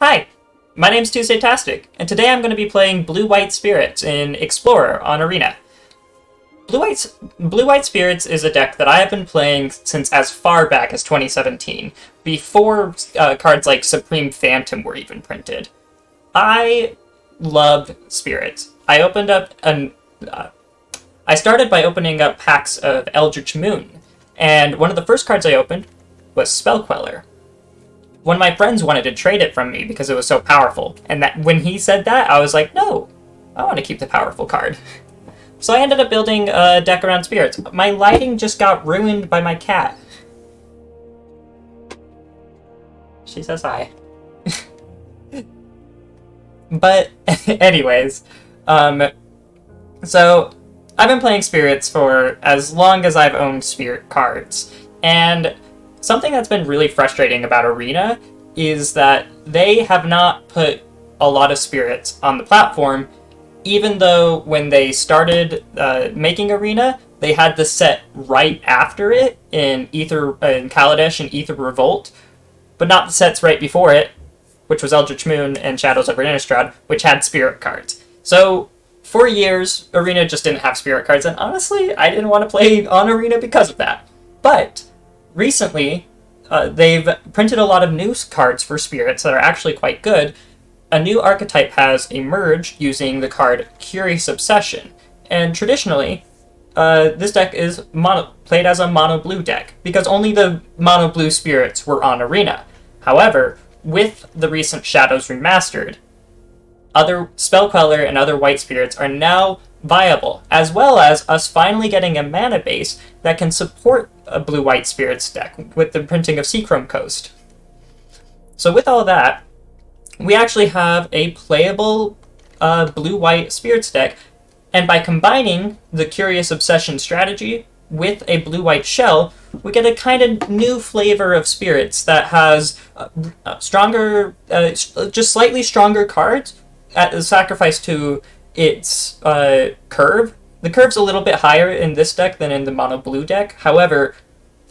Hi, my name's Tuesdaytastic, and today I'm going to be playing Blue-White Spirits in Explorer on Arena. Blue-White Spirits is a deck that I have been playing since as far back as 2017, before cards like Supreme Phantom were even printed. I love Spirits. I started by opening up packs of Eldritch Moon, and one of the first cards I opened was Spell Queller. One of my friends wanted to trade it from me because it was so powerful, and that when he said that, I was like, no, I want to keep the powerful card. So I ended up building a deck around spirits. My lighting just got ruined by my cat. She says hi. But anyways, so I've been playing spirits for as long as I've owned spirit cards, and something that's been really frustrating about Arena is that they have not put a lot of spirits on the platform, even though when they started making Arena, they had the set right after it in Kaladesh and Aether Revolt, but not the sets right before it, which was Eldritch Moon and Shadows over Innistrad, which had spirit cards. So for years, Arena just didn't have spirit cards, and honestly, I didn't want to play on Arena because of that. But recently, they've printed a lot of new cards for spirits that are actually quite good. A new archetype has emerged using the card Curious Obsession, and traditionally, this deck is played as a mono-blue deck, because only the mono-blue spirits were on Arena. However, with the recent Shadows Remastered, other Spell Queller and other white spirits are now viable, as well as us finally getting a mana base that can support a blue-white spirits deck with the printing of Seachrome Coast. So with all that, we actually have a playable blue-white spirits deck, and by combining the Curious Obsession strategy with a blue-white shell, we get a kind of new flavor of spirits that has stronger, just slightly stronger cards at the sacrifice to its curve. The curve's a little bit higher in this deck than in the mono-blue deck. However,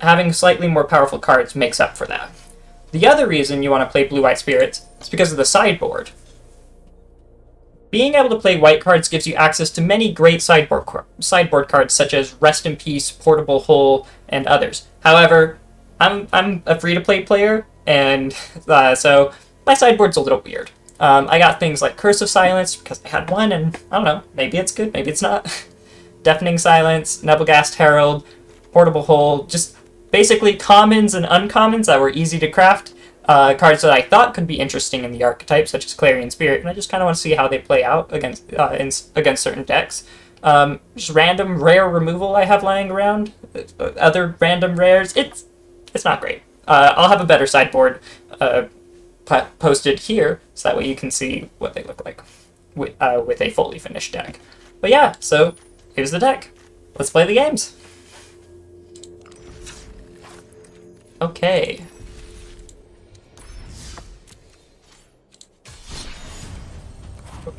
having slightly more powerful cards makes up for that. The other reason you want to play blue-white spirits is because of the sideboard. Being able to play white cards gives you access to many great sideboard cards, such as Rest in Peace, Portable Hole, and others. However, I'm a free-to-play player, and so my sideboard's a little weird. I got things like Curse of Silence, because I had one, and I don't know, maybe it's good, maybe it's not. Deafening Silence, Nebelgast Herald, Portable Hole, just basically commons and uncommons that were easy to craft. Cards that I thought could be interesting in the archetype, such as Clarion Spirit, and I just kind of want to see how they play out against certain decks. Just random rare removal I have lying around, other random rares. It's not great. I'll have a better sideboard posted here, so that way you can see what they look like with a fully finished deck. But yeah, so here's the deck. Let's play the games. Okay.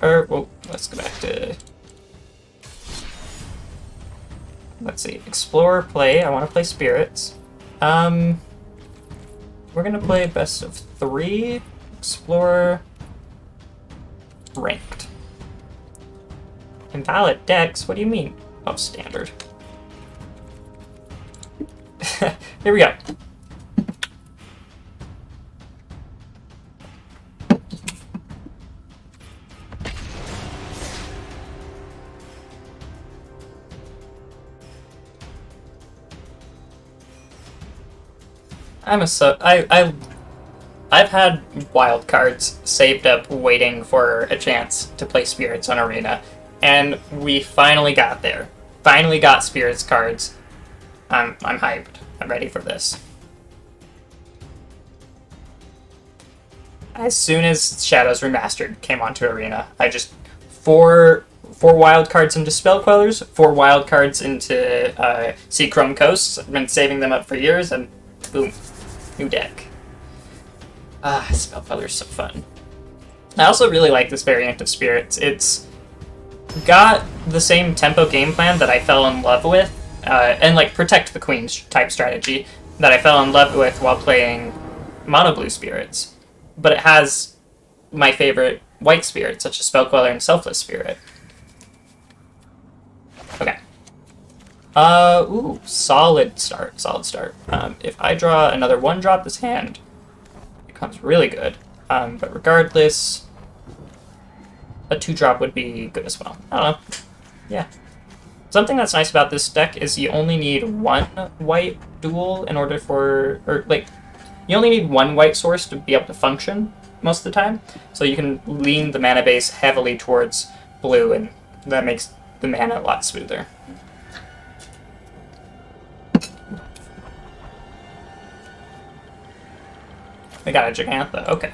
Well, let's go back to... Let's see. Explore, play. I want to play spirits. We're going to play best of 3. Explorer. Ranked. Invalid decks? What do you mean? Oh, standard. Here we go. I've had wild cards saved up waiting for a chance to play spirits on Arena, and we finally got there. Finally got spirits cards. I'm hyped. I'm ready for this. As soon as Shadows Remastered came onto Arena, I just four wild cards into Spell Quellers, 4 wild cards into Seachrome Coasts. I've been saving them up for years, and boom. New deck. Spell Queller's so fun. I also really like this variant of Spirits. It's got the same tempo game plan that I fell in love with, and like Protect the Queen type strategy that I fell in love with while playing Mono Blue Spirits. But it has my favorite white spirits, such as Spell Queller and Selfless Spirit. Okay. Ooh, solid start, solid start. If I draw another 1-drop, this hand becomes really good. But regardless, a 2-drop would be good as well. I don't know. Yeah. Something that's nice about this deck is you only need 1 white dual in order for, or like, you only need 1 white source to be able to function most of the time. So you can lean the mana base heavily towards blue, and that makes the mana a lot smoother. I got a Gigantha, okay.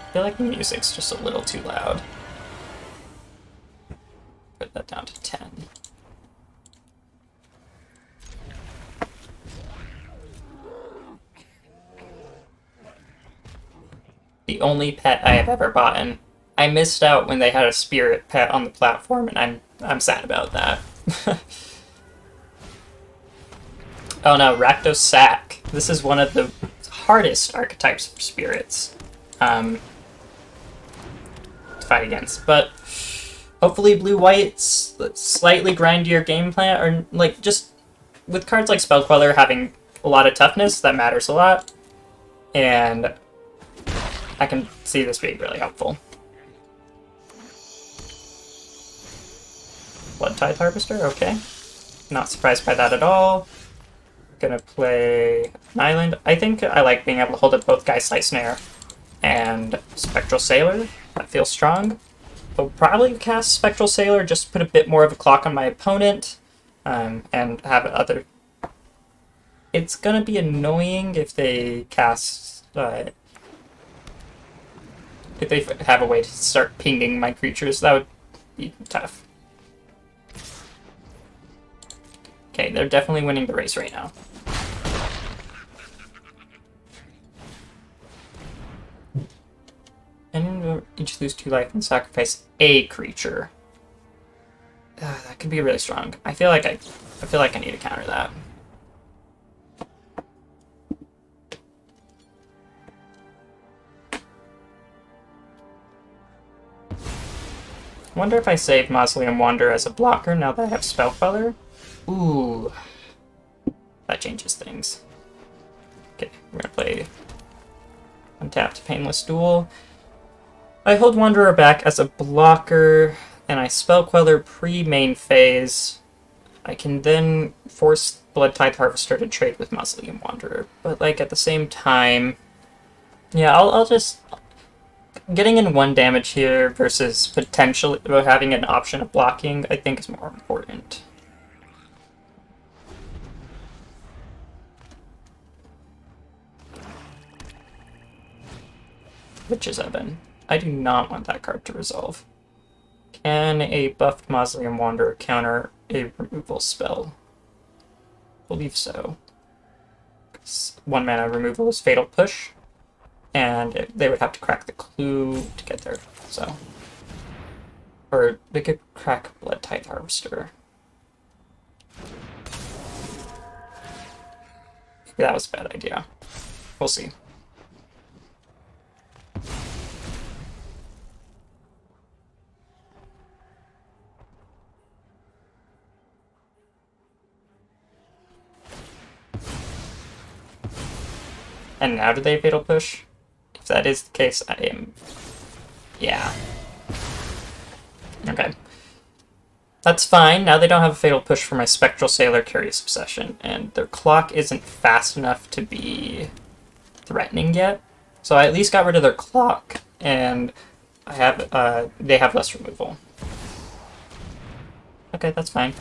I feel like the music's just a little too loud. Put that down to 10. The only pet I have ever bought. I missed out when they had a spirit pet on the platform, and I'm sad about that. Oh no, Rakdos Sack. This is one of the hardest archetypes for spirits to fight against, but hopefully blue-white's slightly grindier game plan, or like just with cards like Spell Queller having a lot of toughness, that matters a lot, and I can see this being really helpful. Bloodtithe Harvester, okay. Not surprised by that at all. Gonna play an island. I think I like being able to hold up both Geistlight Snare and Spectral Sailor. That feels strong. I'll probably cast Spectral Sailor, just put a bit more of a clock on my opponent, and have other... It's gonna be annoying if they cast... if they have a way to start pinging my creatures, that would be tough. Okay, they're definitely winning the race right now. And each lose 2 life and sacrifice a creature. That could be really strong. I feel like I need to counter that. I wonder if I save Mausoleum Wanderer as a blocker now that I have Spell Queller. Ooh, that changes things. Okay, we're gonna play untapped Painless Duel. I hold Wanderer back as a blocker, and I Spell Queller pre-main phase. I can then force Bloodtithe Harvester to trade with Mausoleum Wanderer, but like at the same time, yeah, I'll just getting in 1 damage here versus potentially having an option of blocking, I think is more important. Witch's Oven. I do not want that card to resolve. Can a buffed Mausoleum Wanderer counter a removal spell? I believe so. 1 mana removal is Fatal Push, and they would have to crack the Clue to get there, so. Or they could crack Bloodtithe Harvester. Maybe that was a bad idea. We'll see. And now do they Fatal Push? If that is the case, I am... Yeah. Okay. That's fine. Now they don't have a Fatal Push for my Spectral Sailor Curious Obsession, and their clock isn't fast enough to be threatening yet. So I at least got rid of their clock, and I have they have less removal. Okay, that's fine.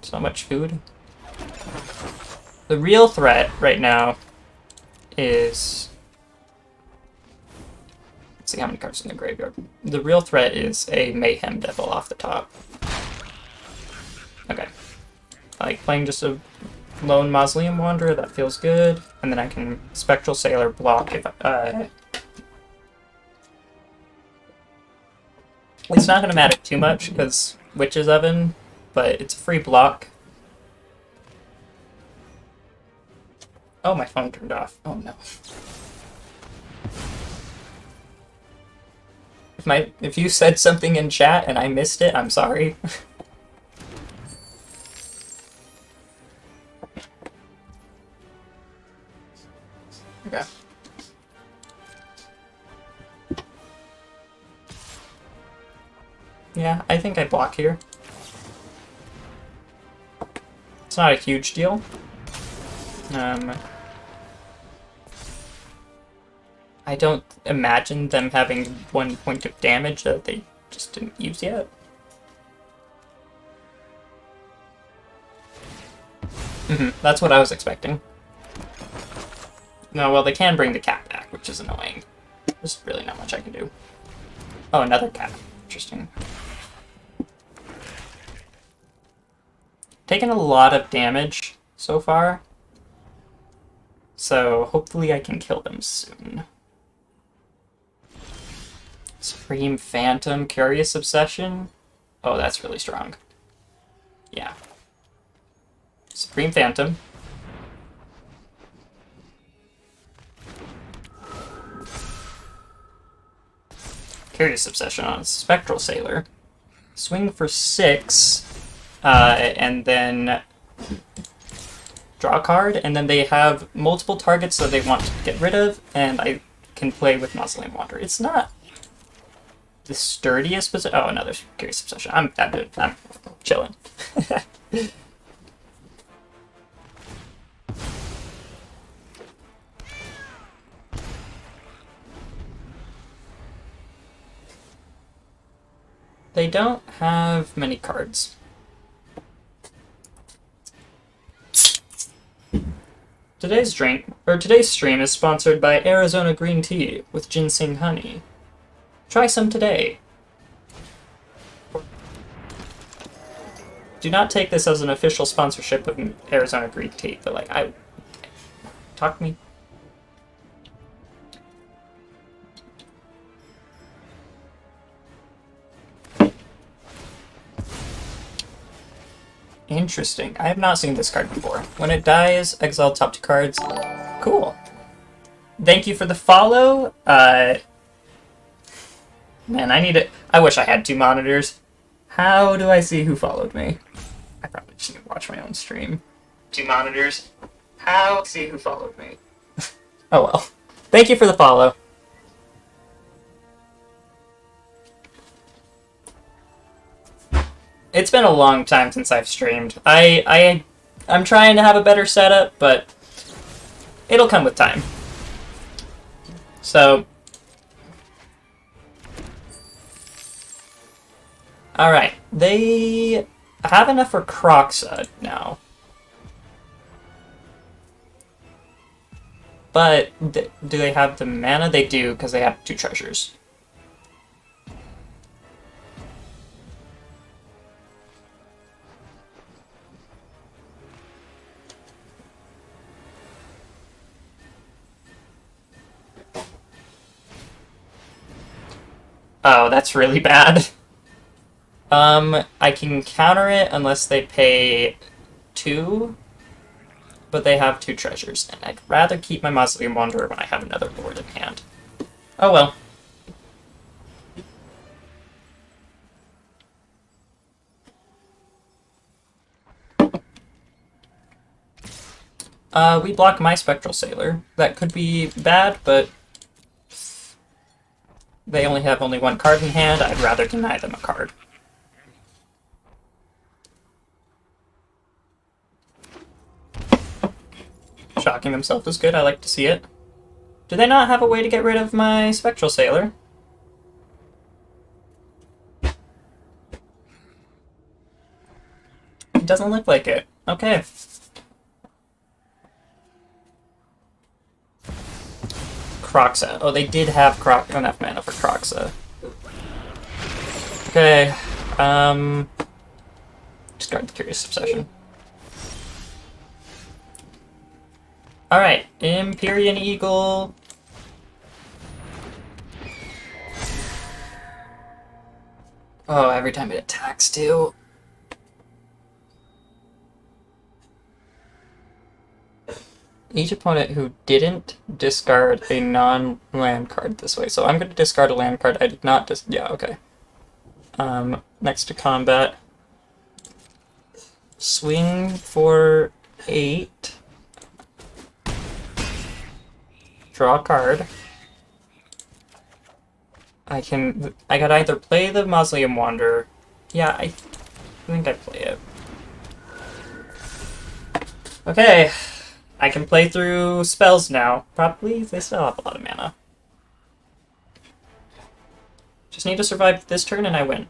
So much food. The real threat right now is... Let's see how many cards in the graveyard. The real threat is a Mayhem Devil off the top. Okay. I like playing just a lone Mausoleum Wanderer, that feels good. And then I can Spectral Sailor block if It's not going to matter too much because Witch's Oven, but it's a free block. Oh, my phone turned off. Oh no. If you said something in chat and I missed it, I'm sorry. Okay. Yeah, I think I block here. It's not a huge deal. I don't imagine them having 1 point of damage that they just didn't use yet. That's what I was expecting. No, well, they can bring the cat back, which is annoying. There's really not much I can do. Oh, another cat. Interesting. Taken a lot of damage so far, so hopefully I can kill them soon. Supreme Phantom, Curious Obsession. Oh, that's really strong. Yeah. Supreme Phantom. Curious Obsession on Spectral Sailor. Swing for 6, and then draw a card, and then they have multiple targets that they want to get rid of, and I can play with Mausoleum Wanderer. It's not the sturdiest position. Oh, another Curious Obsession. I'm chilling. They don't have many cards. Today's stream is sponsored by Arizona Green Tea with ginseng honey. Try some today. Do not take this as an official sponsorship of Arizona Green Tea, but like, talk to me. Interesting. I have not seen this card before. When it dies, exile top 2 cards. Cool. Thank you for the follow. Man, I wish I had 2 monitors. How do I see who followed me? I probably shouldn't watch my own stream. 2 monitors. How do I see who followed me? Oh well. Thank you for the follow. It's been a long time since I've streamed. I'm trying to have a better setup, but it'll come with time. So, alright, they have enough for Croxa now. But do they have the mana? They do, because they have 2 treasures. Oh, that's really bad. I can counter it unless they pay 2, but they have 2 treasures, and I'd rather keep my Mausoleum Wanderer when I have another board in hand. Oh well. We block my Spectral Sailor. That could be bad, but they only have 1 card in hand. I'd rather deny them a card. Shocking themselves is good. I like to see it. Do they not have a way to get rid of my Spectral Sailor? It doesn't look like it. Okay. Croxa. Oh, they did have enough mana for Croxa. Okay. Discard the Curious Obsession. Alright, Empyrean Eagle. Oh, every time it attacks, too. Each opponent who didn't discard a non-land card this way. So I'm going to discard a land card. I did not yeah, okay. Next to combat. Swing for 8. Draw a card. I could either play the Mausoleum Wanderer. Yeah, I think I play it. Okay. I can play through spells now. Probably, they still have a lot of mana. Just need to survive this turn and I win.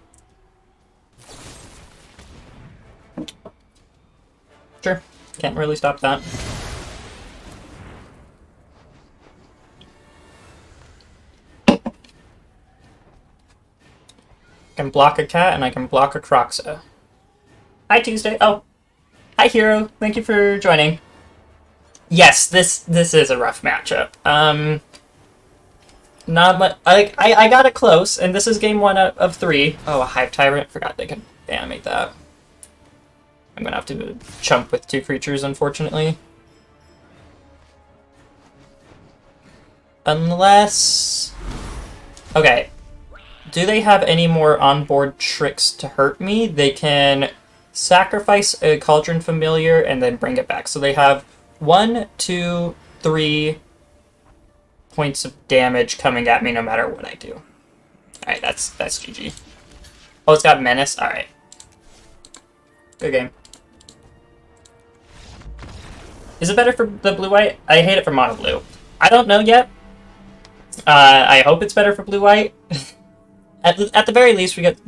Sure, can't really stop that. I can block a cat and I can block a Croxa. Hi Tuesday. Oh, hi Hero. Thank you for joining. Yes, this is a rough matchup. Not much. I got it close, and this is game 1 out of 3. Oh, a Hive Tyrant. Forgot they could animate that. I'm gonna have to chump with 2 creatures, unfortunately. Unless... Okay. Do they have any more onboard tricks to hurt me? They can sacrifice a Cauldron Familiar and then bring it back. So they have 1, 2, 3 points of damage coming at me no matter what I do. Alright, that's GG. Oh, it's got Menace? Alright. Good game. Is it better for the blue-white? I hate it for mono-blue. I don't know yet. I hope it's better for blue-white. At the very least, we get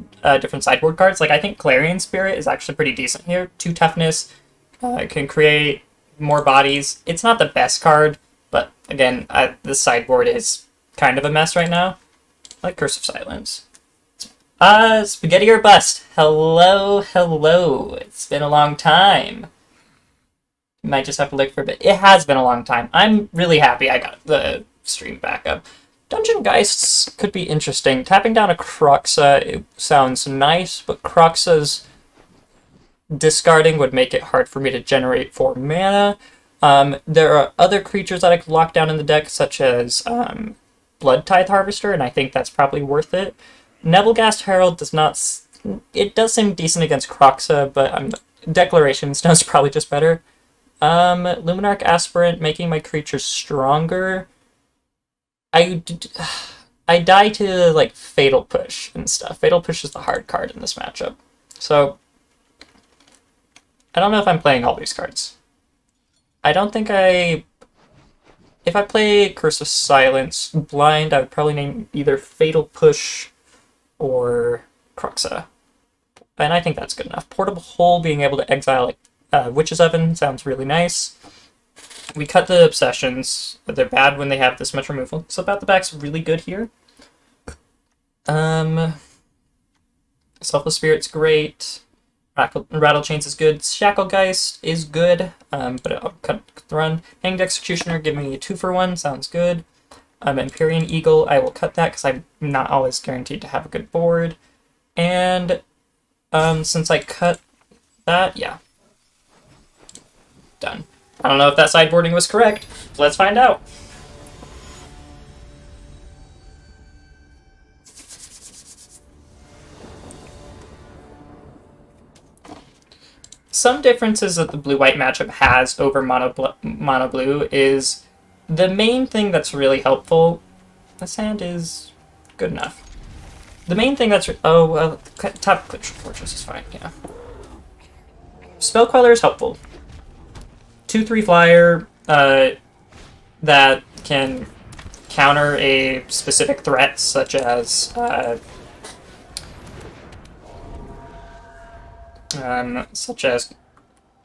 different sideboard cards. Like, I think Clarion Spirit is actually pretty decent here. 2 toughness. Can create more bodies. It's not the best card, but again, the sideboard is kind of a mess right now. I like Curse of Silence. Spaghetti or Bust. Hello, hello. It's been a long time. You might just have to look for a bit. It has been a long time. I'm really happy I got the stream back up. Dungeon Geists could be interesting. Tapping down a Croxa, it sounds nice, but Croxa's discarding would make it hard for me to generate 4 mana. There are other creatures that I could lock down in the deck, such as Blood Tithe Harvester, and I think that's probably worth it. Nebelgast Herald does not... It does seem decent against Croxa, but Declaration Stone's probably just better. Luminarch Aspirant, making my creatures stronger. I die to, like, Fatal Push and stuff. Fatal Push is the hard card in this matchup. So, I don't know if I'm playing all these cards. I don't think if I play Curse of Silence blind, I would probably name either Fatal Push or Croxa. And I think that's good enough. Portable Hole, being able to exile Witch's Oven, sounds really nice. We cut the Obsessions, but they're bad when they have this much removal. So About the Back's really good here. Selfless Spirit's great. Rattle Chains is good. Shacklegeist is good, but I'll cut the run. Hanged Executioner, give me a 2-for-1, sounds good. Empyrean Eagle, I will cut that because I'm not always guaranteed to have a good board. And since I cut that, yeah. Done. I don't know if that sideboarding was correct. Let's find out. Some differences that the blue-white matchup has over mono-blue is the main thing that's really helpful. This hand is good enough. The main thing that's... top Fortress is fine, yeah. Spell Queller is helpful. 2/3 flyer that can counter a specific threat, such as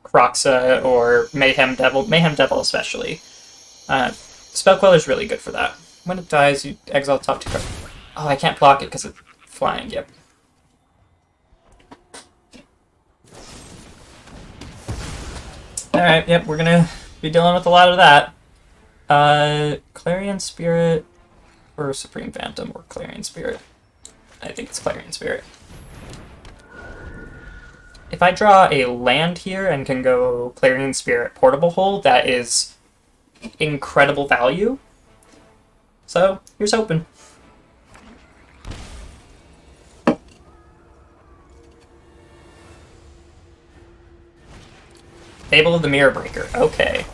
Croxa or Mayhem Devil especially. Spell Queller is really good for that. When it dies, you exile top 2 cards. Oh, I can't block it because it's flying. Yep. Alright, yep, we're gonna be dealing with a lot of that. Clarion Spirit or Supreme Phantom or Clarion Spirit. I think it's Clarion Spirit. if I draw a land here and can go Clarion Spirit Portable Hole, that is incredible value. So, here's hoping. Fable of the Mirror Breaker. Okay.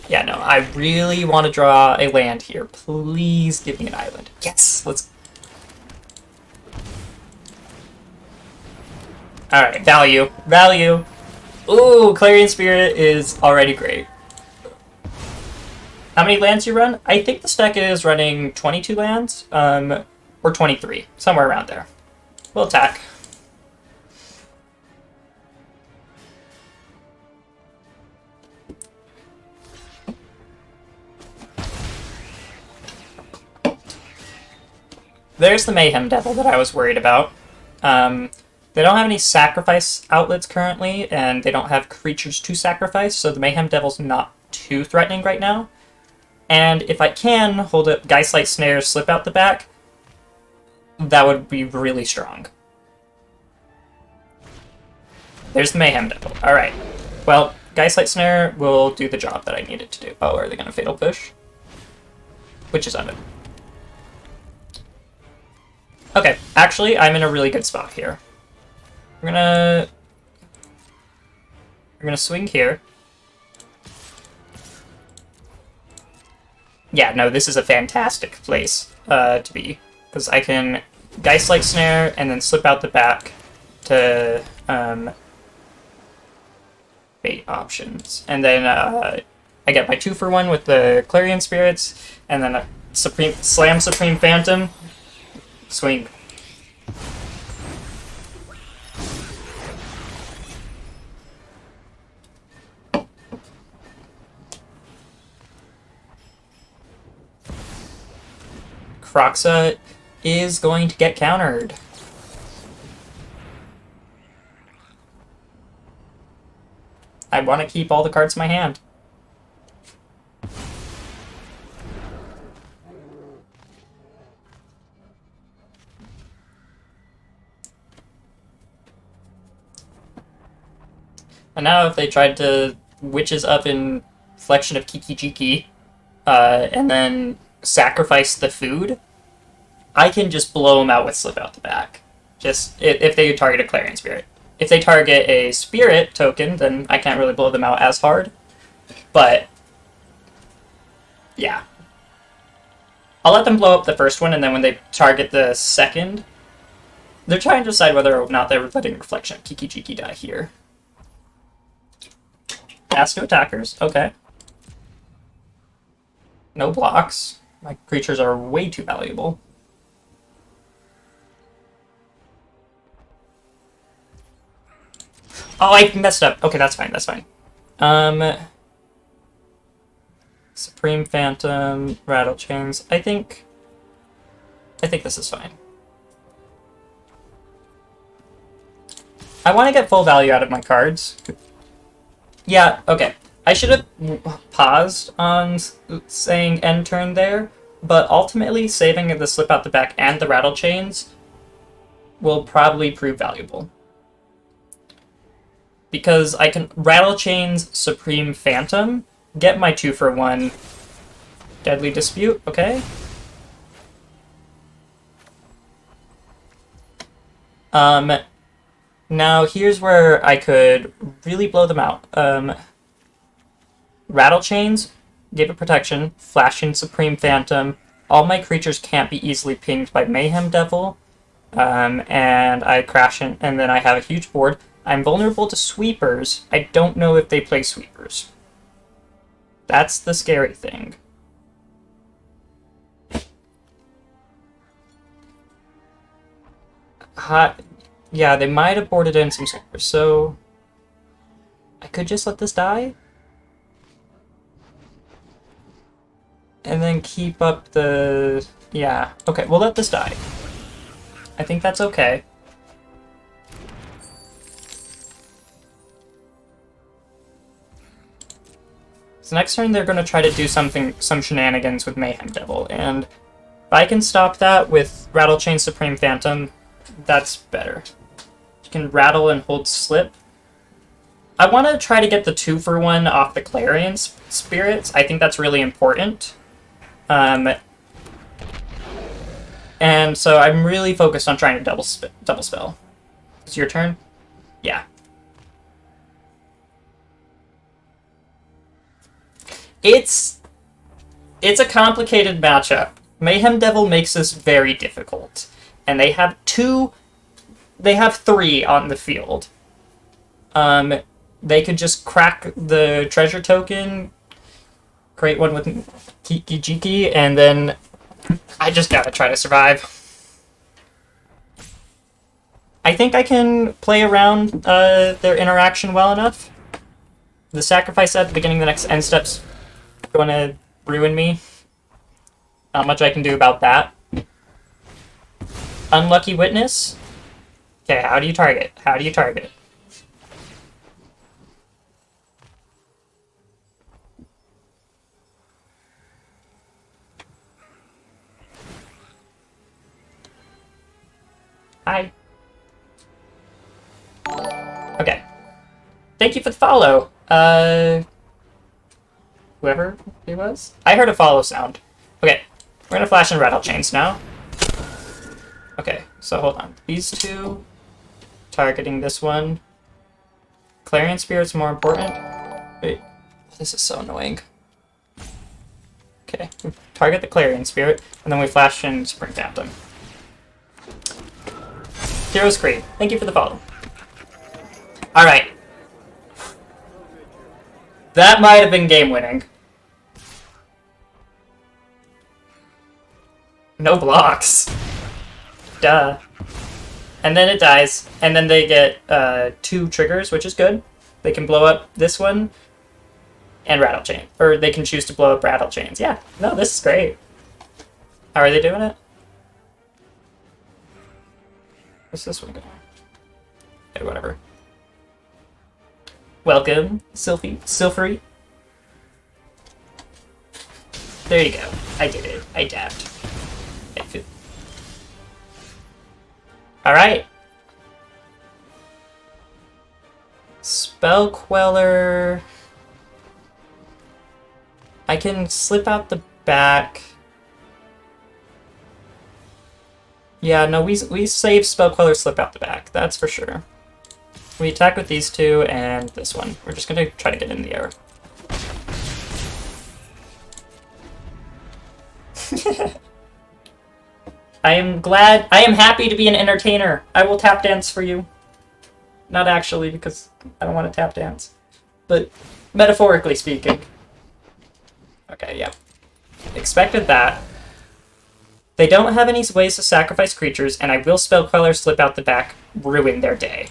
Yeah, no, I really want to draw a land here. Please give me an island. Yes! Let's... Alright, value. Value! Ooh, Clarion Spirit is already great. How many lands you run? I think this deck is running 22 lands, or 23. Somewhere around there. We'll attack. There's the Mayhem Devil that I was worried about. They don't have any sacrifice outlets currently, and they don't have creatures to sacrifice, so the Mayhem Devil's not too threatening right now. And if I can hold up Geistlight Snare, slip out the back, that would be really strong. There's the Mayhem Devil. Alright. Well, Geistlight Snare will do the job that I need it to do. Oh, are they going to Fatal Push? Witch's Oven. Okay, actually, I'm in a really good spot here. We're gonna swing here. Yeah, no, this is a fantastic place to be, because I can Geistlight Snare and then slip out the back to bait options, and then I get my 2-for-1 with the Clarion Spirits, and then a Supreme Phantom. Swing. Kroxa is going to get countered. I want to keep all the cards in my hand. And now if they tried to Witch's Oven Flexion of Kiki-Jiki, and then sacrifice the food, I can just blow them out with Slip Out the Back. Just if they target a Clarion Spirit. If they target a Spirit token, then I can't really blow them out as hard. But, yeah. I'll let them blow up the first one, and then when they target the second, they're trying to decide whether or not they're letting Reflection of Kiki-Jiki die here. Ask no attackers. Okay. No blocks. My creatures are way too valuable. Oh, I messed up. Okay, that's fine. That's fine. Supreme Phantom, Rattle Chains. I think this is fine. I want to get full value out of my cards. Yeah, okay. I should have paused on saying end turn there, but ultimately saving the Slip Out the Back and the Rattle Chains will probably prove valuable. Because I can Rattle Chains, Supreme Phantom, get my 2-for-1 Deadly Dispute, okay? Now here's where I could really blow them out. Rattle Chains, give it protection, Flash in Supreme Phantom. All my creatures can't be easily pinged by Mayhem Devil. And I crash in, and then I have a huge board. I'm vulnerable to sweepers. I don't know if they play sweepers. That's the scary thing. Yeah, they might have boarded in some sweepers, so I could just let this die. And then keep up the... Yeah, okay, we'll let this die. I think that's okay. So next turn they're going to try to do some shenanigans with Mayhem Devil, and if I can stop that with Rattle Chain Supreme Phantom, that's better. You can rattle and hold slip. I want to try to get the 2-for-1 off the Clarion Spirits. I think that's really important. And so I'm really focused on trying to double spell. It's your turn? Yeah. It's a complicated matchup. Mayhem Devil makes this very difficult. And they have 3 on the field. They could just crack the treasure token, create one with Kiki Jiki, and then I just gotta try to survive. I think I can play around their interaction well enough. The sacrifice at the beginning of the next end step's gonna ruin me. Not much I can do about that. Unlucky Witness. Okay, how do you target? How do you target? Hi. Okay. Thank you for the follow. Whoever he was? I heard a follow sound. Okay, we're gonna flash in rattle chains now. Okay, so hold on. These 2, targeting this one. Clarion Spirit's more important. Wait, this is so annoying. Okay, we target the Clarion Spirit, and then we flash in Spring Phantom. Hero's Creed, thank you for the follow. Alright. That might have been game-winning. No blocks. Duh. And then it dies, and then they get 2 triggers, which is good. They can blow up this one and Rattle Chain. Or they can choose to blow up Rattle Chains. Yeah, no, this is great. How are they doing it? What's this one going? Okay, whatever. Welcome, Silvery. There you go. I did it. I dabbed. Okay, alright. Spell Queller. I can slip out the back. Yeah, no, we save Spell Queller, slip out the back. That's for sure. We attack with these 2 and this one. We're just gonna try to get in the air. I am happy to be an entertainer. I will tap dance for you. Not actually, because I don't want to tap dance. But metaphorically speaking. Okay, yeah. Expected that. They don't have any ways to sacrifice creatures, and I will Spell Queller, slip out the back, ruin their day.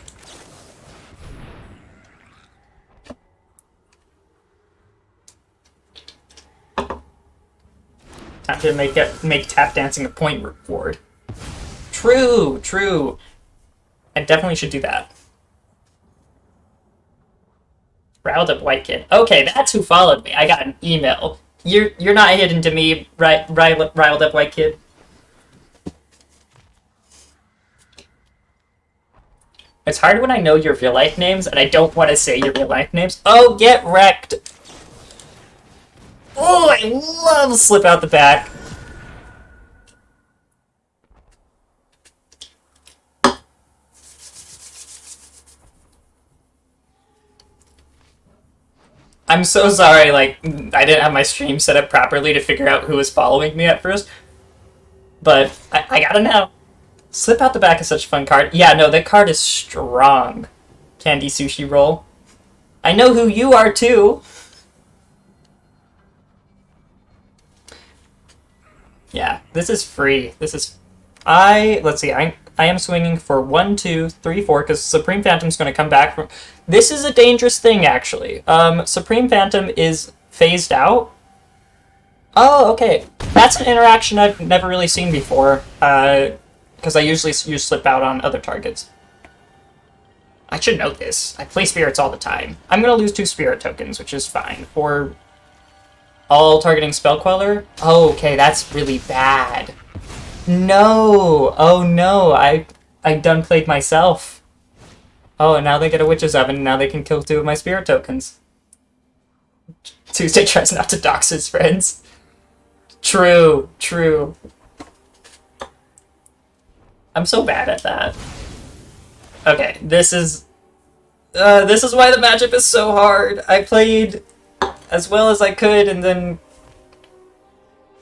Time to make tap dancing a point reward. True, true. I definitely should do that. Riled Up White Kid. Okay, that's who followed me. I got an email. You're not hidden to me, right? Riled Up White Kid. It's hard when I know your real life names and I don't want to say your real life names. Oh, get wrecked! Oh, I love Slip Out the Back. I'm so sorry, like, I didn't have my stream set up properly to figure out who was following me at first. But I gotta know. Slip Out the Back is such a fun card. Yeah, no, that card is strong. Candy Sushi Roll. I know who you are, too. Yeah, this is free. This is... Let's see, I am swinging for 1, 2, 3, 4, because Supreme Phantom's going to come back from... This is a dangerous thing, actually. Supreme Phantom is phased out. Oh, okay. That's an interaction I've never really seen before, because I usually use Slip Out on other targets. I should know this. I play spirits all the time. I'm going to lose 2 spirit tokens, which is fine. Or all targeting Spell Queller. Oh, okay, that's really bad. No! Oh no, I done played myself. Oh, and now they get a Witch's Oven, and now they can kill 2 of my spirit tokens. Tuesday tries not to dox his friends. True, true. I'm so bad at that. Okay, this is why the matchup is so hard. I played as well as I could, and then...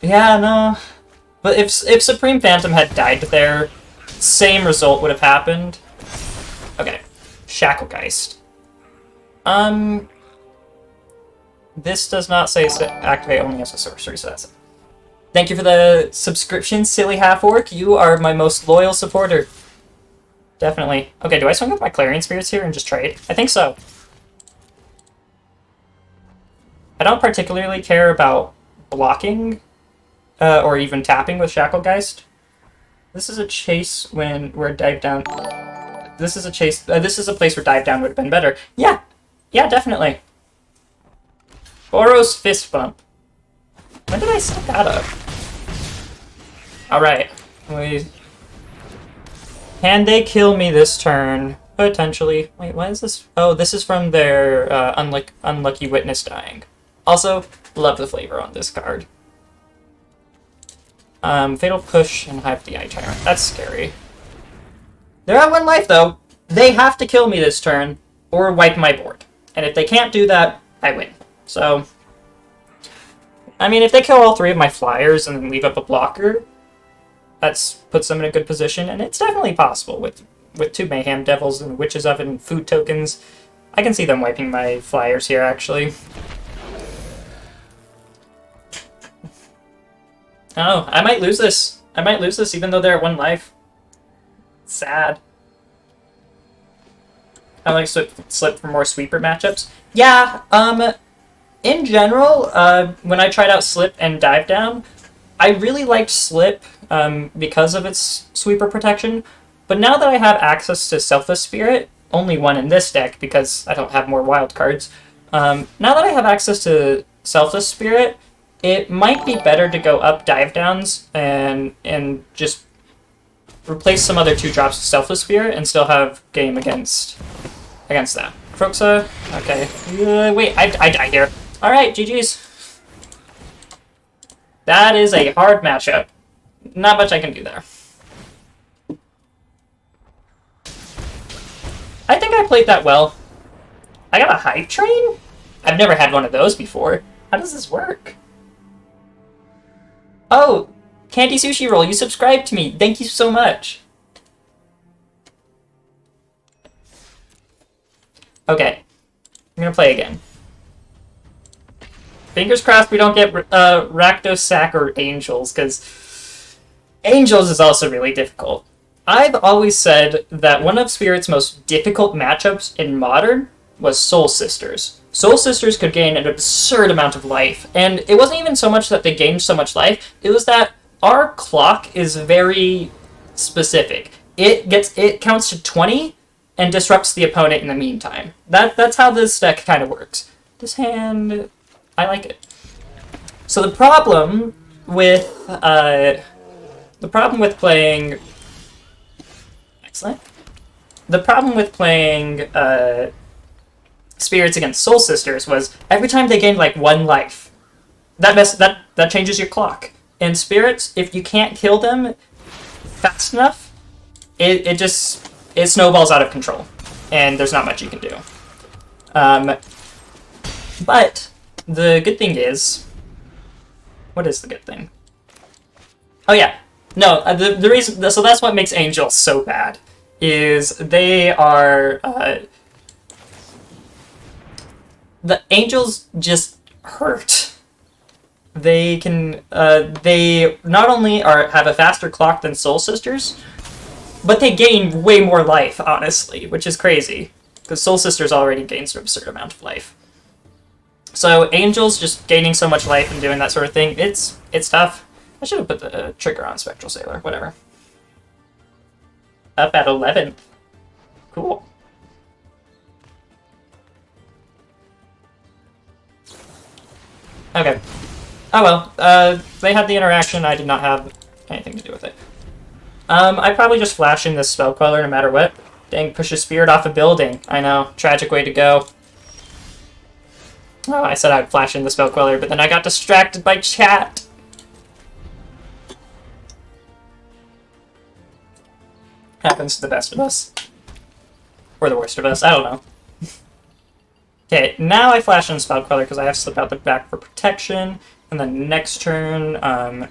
Yeah, no. But if Supreme Phantom had died there, same result would have happened. Okay. Shacklegeist. This does not say activate only as a sorcery, so that's it. Thank you for the subscription, silly half-orc. You are my most loyal supporter. Definitely. Okay, do I swing with my Clarion Spirits here and just trade? I think so. I don't particularly care about blocking or even tapping with Shacklegeist. This is a chase where dive down... This is a chase... this is a place where dive down would have been better. Yeah! Yeah, definitely. Boros Fist Bump. When did I set that up? Alright. Can they kill me this turn? Potentially. Wait, what is this? Oh, this is from their Unlucky Witness dying. Also, love the flavor on this card. Fatal Push and Hive the Eye Tyrant. That's scary. They're at 1 life, though. They have to kill me this turn, or wipe my board. And if they can't do that, I win. So, I mean, if they kill all 3 of my flyers and leave up a blocker, that puts them in a good position, and it's definitely possible with 2 Mayhem Devils and Witch's Oven and food tokens. I can see them wiping my flyers here, actually. Oh, I might lose this. I might lose this even though they're at 1 life. Sad. I like slip for more sweeper matchups. Yeah, in general, when I tried out Slip and Dive Down, I really liked Slip because of its sweeper protection, but now that I have access to Selfless Spirit, only 1 in this deck because I don't have more wild cards, now that I have access to Selfless Spirit, it might be better to go up Dive Downs and just replace some other 2-drops with Selfless Spirit and still have game against that. Froxa, okay. Wait, I died here. Alright, GG's. That is a hard matchup. Not much I can do there. I think I played that well. I got a Hive Train? I've never had one of those before. How does this work? Oh, Candy Sushi Roll, you subscribed to me. Thank you so much. Okay, I'm gonna play again. Fingers crossed we don't get Rakdos Sack or Angels, because Angels is also really difficult. I've always said that one of Spirit's most difficult matchups in Modern was Soul Sisters. Soul Sisters could gain an absurd amount of life, and it wasn't even so much that they gained so much life, it was that our clock is very specific. It counts to 20 and disrupts the opponent in the meantime. That's how this deck kind of works. This hand, I like it. So the problem with playing, excellent. The problem with playing Spirits against Soul Sisters was every time they gained like 1 life, that changes your clock. In Spirits, if you can't kill them fast enough, it snowballs out of control, and there's not much you can do. But the good thing is, what is the good thing? Oh yeah, no. The reason, so that's what makes Angels so bad, is they are the Angels just hurt. They can they not only have a faster clock than Soul Sisters, but they gain way more life, honestly, which is crazy, because Soul Sisters already gains an absurd amount of life. So Angels just gaining so much life and doing that sort of thing, it's tough. I should have put the trigger on Spectral Sailor, whatever. Up at 11th. Cool. Okay. Oh well, they had the interaction, I did not have anything to do with it. I probably just flash in this Spell Queller no matter what. Dang, push a spirit off a building. I know, tragic way to go. Oh, I said I'd flash in the Spell Queller, but then I got distracted by chat. Happens to the best of us. Or the worst of us, I don't know. Okay, now I flash in Spell Queller because I have Slip Out the Back for protection. And then next turn, okay,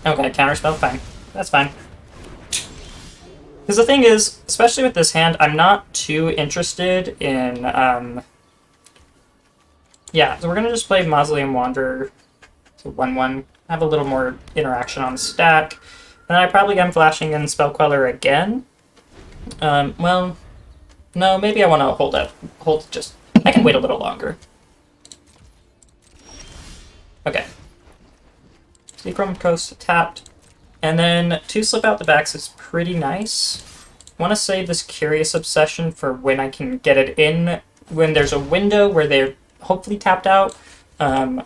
counterspell, fine. That's fine. Because the thing is, especially with this hand, I'm not too interested in, yeah, so we're going to just play Mausoleum Wanderer, so 1-1, have a little more interaction on the stack. And I probably am flashing in Spell Queller again. Well, no, maybe I want to I can wait a little longer. Okay. Seachrome Coast tapped. And then 2 Slip Out the Backs is pretty nice. I want to save this Curious Obsession for when I can get it in, when there's a window where they're hopefully tapped out. And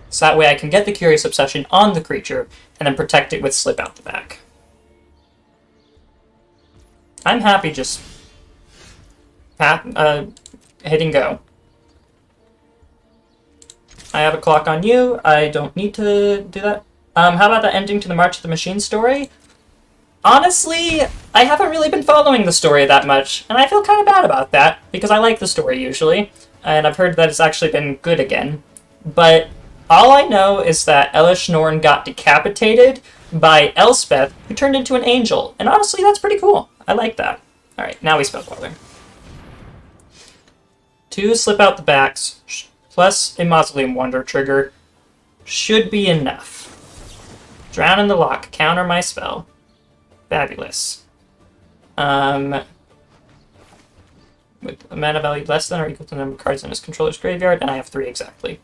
so that way I can get the Curious Obsession on the creature and then protect it with Slip Out the Back. I'm happy just hitting go. I have a clock on you. I don't need to do that. How about the ending to the March of the Machine story? Honestly, I haven't really been following the story that much, and I feel kind of bad about that, because I like the story usually, and I've heard that it's actually been good again. But all I know is that Elish Norn got decapitated by Elspeth, who turned into an angel, and honestly, that's pretty cool. I like that. Alright, now we Spell Queller. 2 Slip Out the Backs, plus a Mausoleum Wanderer trigger should be enough. Drown in the Lock, counter my spell. Fabulous. With a mana value less than or equal to the number of cards in his controller's graveyard, and I have 3 exactly.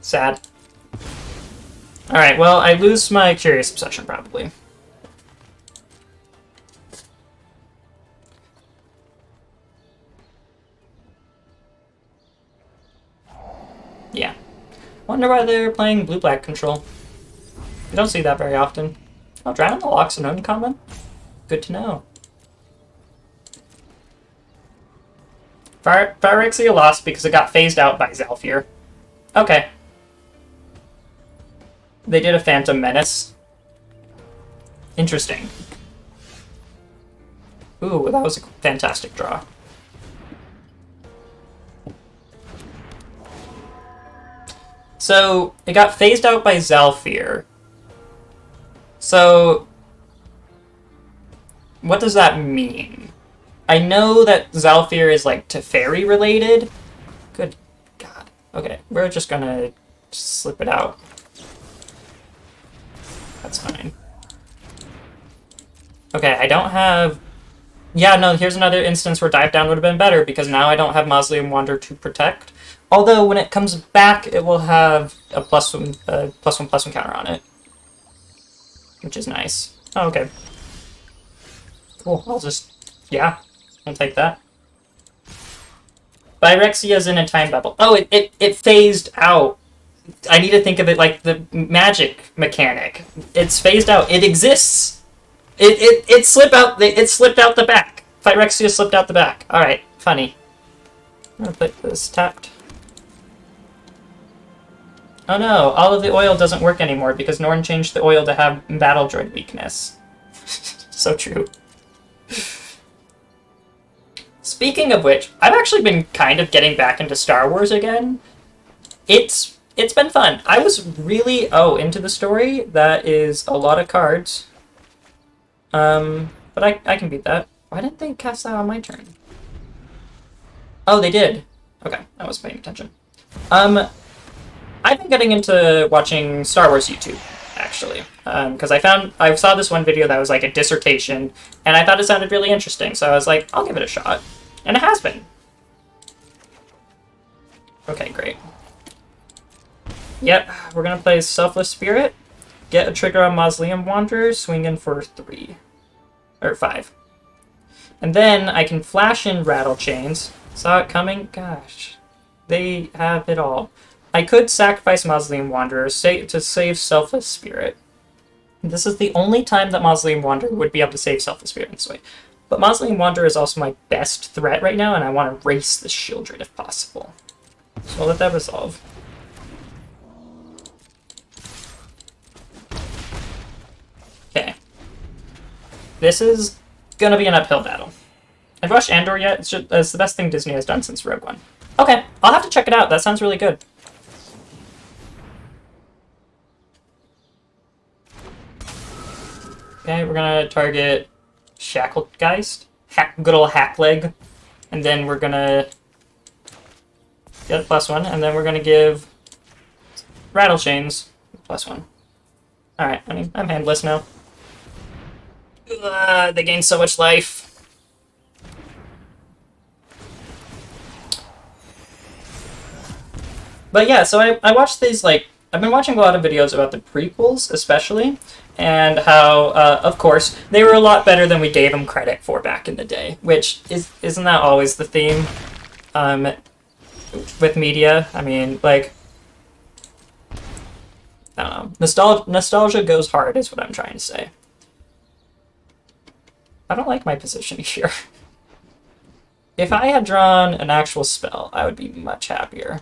Sad. Alright, well, I lose my Curious Obsession, probably. Yeah. Wonder why they're playing blue-black control. You don't see that very often. Oh, Drown in the Lock's an uncommon? Good to know. Phyrexia lost because it got phased out by Zhalfir. Okay. They did a Phantom Menace. Interesting. Ooh, that was a fantastic draw. So, it got phased out by Zhalfir. So, what does that mean? I know that Zhalfir is, like, Teferi related. Good God. Okay, we're just gonna slip it out. That's fine. Okay, I don't have... Yeah, no, here's another instance where Dive Down would have been better, because now I don't have Mausoleum Wanderer to protect. Although, when it comes back, it will have a +1/+1 counter on it. Which is nice. Oh, okay. Cool, I'll just... Yeah, I'll take that. Phyrexia's in a time bubble. Oh, it phased out. I need to think of it like the magic mechanic. It's phased out. It exists. It slipped out the back. Phyrexia slipped out the back. Alright, funny. I'm gonna put this tapped. Oh no, all of the oil doesn't work anymore because Norn changed the oil to have Battle Droid weakness. So true. Speaking of which, I've actually been kind of getting back into Star Wars again. It's been fun. I was really, into the story. That is a lot of cards. But I can beat that. Why didn't they cast that on my turn? Oh, they did. Okay, I wasn't paying attention. I've been getting into watching Star Wars YouTube, actually. Because I saw this one video that was like a dissertation, and I thought it sounded really interesting, so I was like, I'll give it a shot. And it has been. Okay, great. Yep, we're gonna play Selfless Spirit, get a trigger on Mausoleum Wanderer, swing in for 3. Or 5. And then I can flash in Rattle Chains. Saw it coming? Gosh. They have it all. I could sacrifice Mausoleum Wanderer to save Selfless Spirit. This is the only time that Mausoleum Wanderer would be able to save Selfless Spirit in this way. But Mausoleum Wanderer is also my best threat right now, and I want to race the Shieldred if possible. So I'll let that resolve. Okay. This is gonna be an uphill battle. Have you watched Andor yet? It's the best thing Disney has done since Rogue One. Okay, I'll have to check it out. That sounds really good. Okay, we're gonna target Shacklegeist. Good old hack leg. And then we're gonna get a +1, and then we're gonna give Rattlechains +1. Alright, I mean, I'm handless now. They gain so much life. But yeah, so I watched these, like, I've been watching a lot of videos about the prequels, especially, and how, of course, they were a lot better than we gave them credit for back in the day, which isn't that always the theme with media? I mean, like, I don't know. Nostalgia goes hard is what I'm trying to say. I don't like my position here. If I had drawn an actual spell, I would be much happier.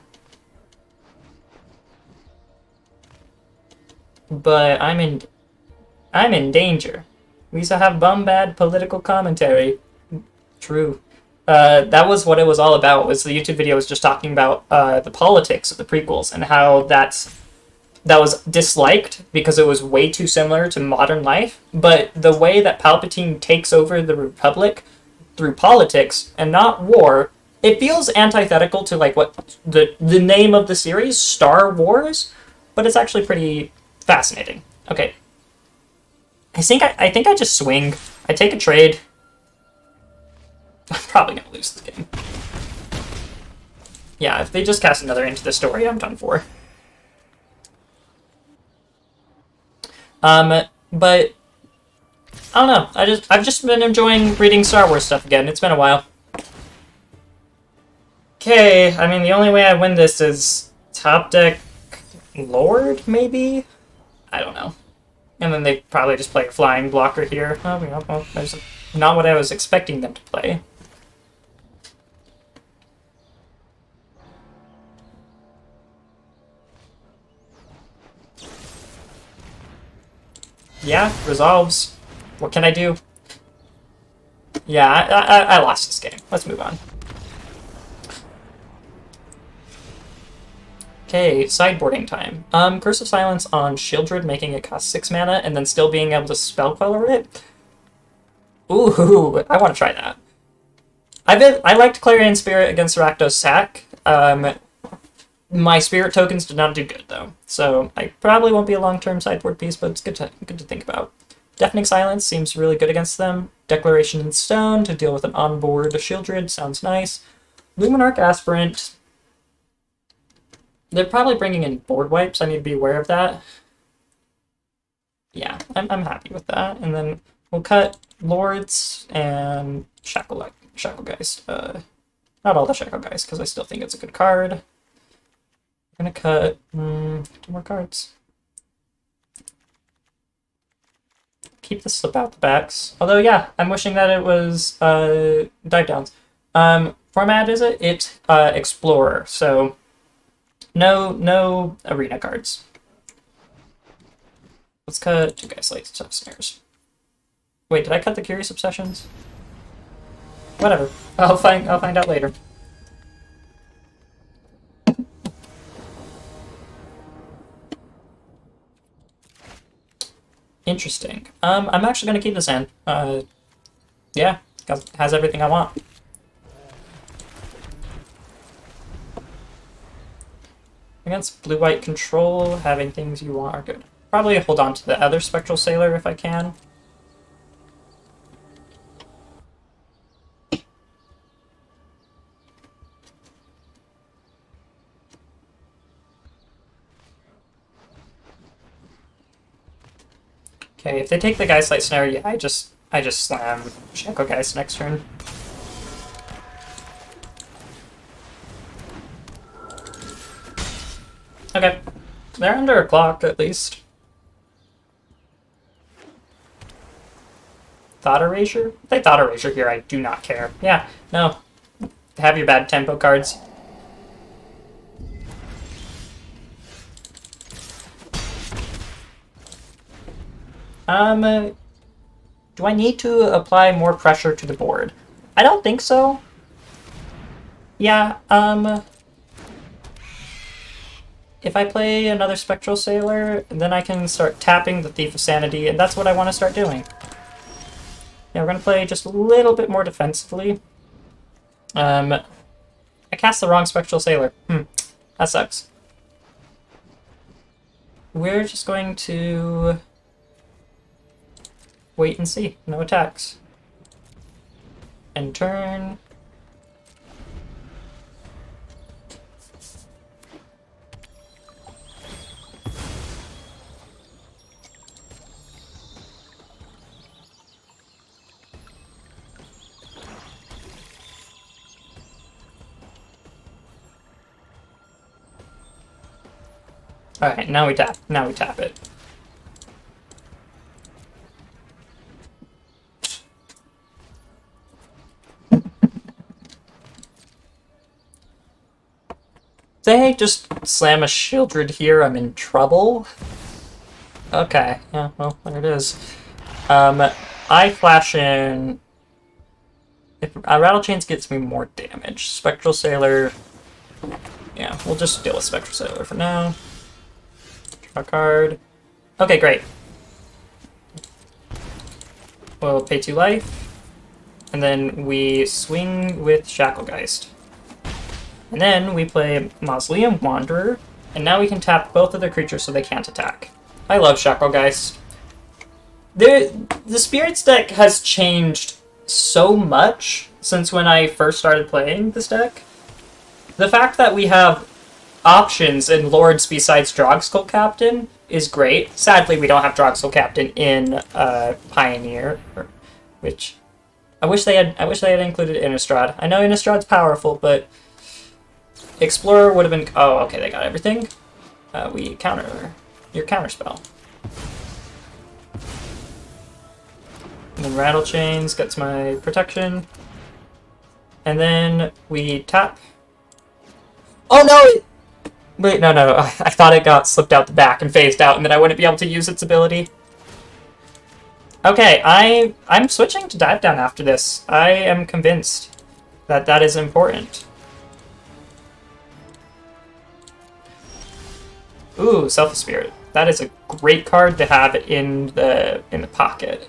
But I'm in danger. We used to have bad political commentary. True. That was what it was all about. Was the YouTube video was just talking about the politics of the prequels and how that was disliked because it was way too similar to modern life. But the way that Palpatine takes over the Republic through politics and not war, it feels antithetical to like what the name of the series, Star Wars, but it's actually pretty fascinating. Okay. I think I just swing. I take a trade. I'm probably gonna lose this game. Yeah, if they just cast another into the story, I'm done for. But I don't know. I've just been enjoying reading Star Wars stuff again. It's been a while. Okay, I mean the only way I win this is top deck Lord, maybe? I don't know. And then they probably just play a flying blocker here. Oh, yeah, well, that's not what I was expecting them to play. Yeah, resolves. What can I do? Yeah, I lost this game. Let's move on. Okay, sideboarding time. Curse of Silence on Shieldred, making it cost 6 mana, and then still being able to Spell Queller it? Ooh, I want to try that. I liked Clarion Spirit against Rakdos Sack. My Spirit tokens did not do good, though. So I probably won't be a long-term sideboard piece, but it's good to think about. Deafening Silence seems really good against them. Declaration in Stone to deal with an onboard Shieldred sounds nice. Luminarch Aspirant. They're probably bringing in board wipes. I need to be aware of that. Yeah, I'm happy with that. And then we'll cut Lords and Shacklegeist. Not all the Shacklegeist, because I still think it's a good card. I'm gonna cut 2 more cards. Keep the slip out the backs. Although, yeah, I'm wishing that it was dive downs. Format is it? It's Explorer, so no arena cards. Let's cut 2 Geistlight Snares. Wait, did I cut the Curious Obsessions? Whatever. I'll find out later. Interesting. I'm actually gonna keep this hand. Yeah, has everything I want. Against blue-white control, having things you want are good. Probably hold on to the other Spectral Sailor if I can. Okay, if they take the Geistlight Snare, yeah, I just slam Shacklegeist next turn. Okay, they're under a clock at least. Thought Erasure? If they Thought Erasure here, I do not care. Yeah, no. Have your bad tempo cards. Do I need to apply more pressure to the board? I don't think so. Yeah, if I play another Spectral Sailor, then I can start tapping the Thief of Sanity, and that's what I want to start doing. Yeah, we're going to play just a little bit more defensively. I cast the wrong Spectral Sailor. That sucks. We're just going to wait and see. No attacks. End turn. Alright, now we tap. Now we tap it. They just slam a Shieldred here, I'm in trouble. Okay, yeah, well, there it is. I flash in... If Rattle Chains gets me more damage. Spectral Sailor... Yeah, we'll just deal with Spectral Sailor for now. Draw a card. Okay, great. We'll pay 2 life. And then we swing with Shacklegeist. And then we play Mausoleum Wanderer, and now we can tap both of their creatures so they can't attack. I love Shacklegeist. The Spirits deck has changed so much since when I first started playing this deck. The fact that we have options in Lords besides Drogskull Captain is great. Sadly, we don't have Drogskull Captain in Pioneer, which I wish they had included Innistrad. I know Innistrad's powerful, but Explorer would have been... Oh, okay, they got everything. We counter your counterspell. And then Rattle Chains gets my protection. And then we tap. Oh no! Wait, no. I thought it got slipped out the back and phased out, and then I wouldn't be able to use its ability. Okay, I'm switching to Dive Down after this. I am convinced that that is important. Ooh, Selfless Spirit. That is a great card to have in the pocket.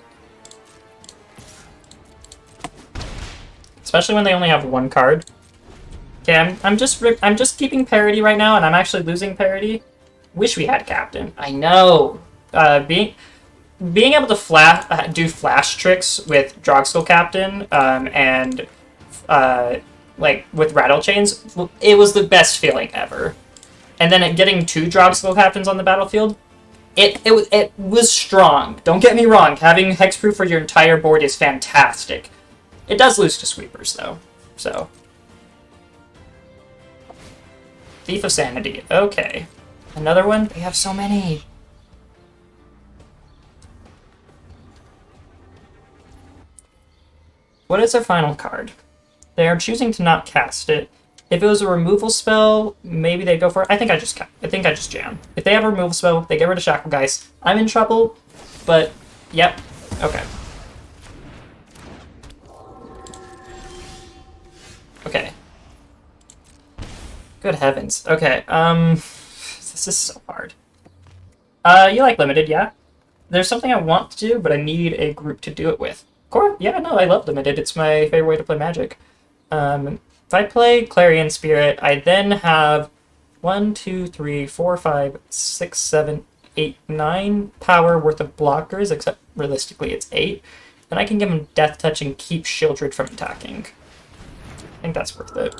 Especially when they only have one card. Okay, I'm just keeping parity right now, and I'm actually losing parity. Wish we had Captain. I know. Being able to do flash tricks with Drogskull Captain and like with Rattle Chains, it was the best feeling ever. And then getting 2 Drogskull Captains on the battlefield, it was strong. Don't get me wrong, having Hexproof for your entire board is fantastic. It does lose to Sweepers, though, so. Thief of Sanity, okay. Another one? We have so many. What is our final card? They are choosing to not cast it. If it was a removal spell, maybe they go for it. I think I just jam. If they have a removal spell, they get rid of Shacklegeist. I'm in trouble, but yep, okay. Okay. Good heavens. Okay, this is so hard. You like Limited, yeah? There's something I want to do, but I need a group to do it with. Core? Yeah, no, I love Limited. It's my favorite way to play Magic. If I play Clarion Spirit, I then have 1, 2, 3, 4, 5, 6, 7, 8, 9 power worth of blockers, except realistically it's 8. Then I can give him Death Touch and keep Shieldred from attacking. I think that's worth it.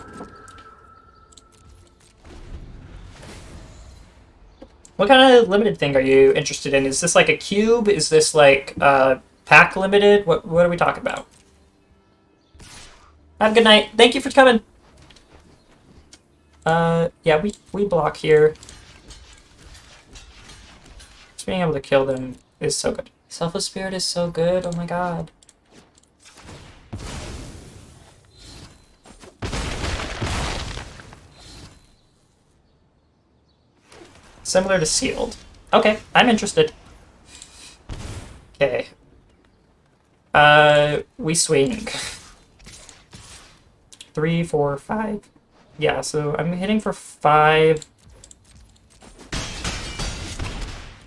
What kind of limited thing are you interested in? Is this like a cube? Is this like pack limited? What are we talking about? Have a good night. Thank you for coming. Yeah, we block here. Just being able to kill them is so good. Selfless Spirit is so good. Oh my god. Similar to sealed. Okay, I'm interested. Okay. We swing. 3, 4, 5. Yeah, so I'm hitting for 5.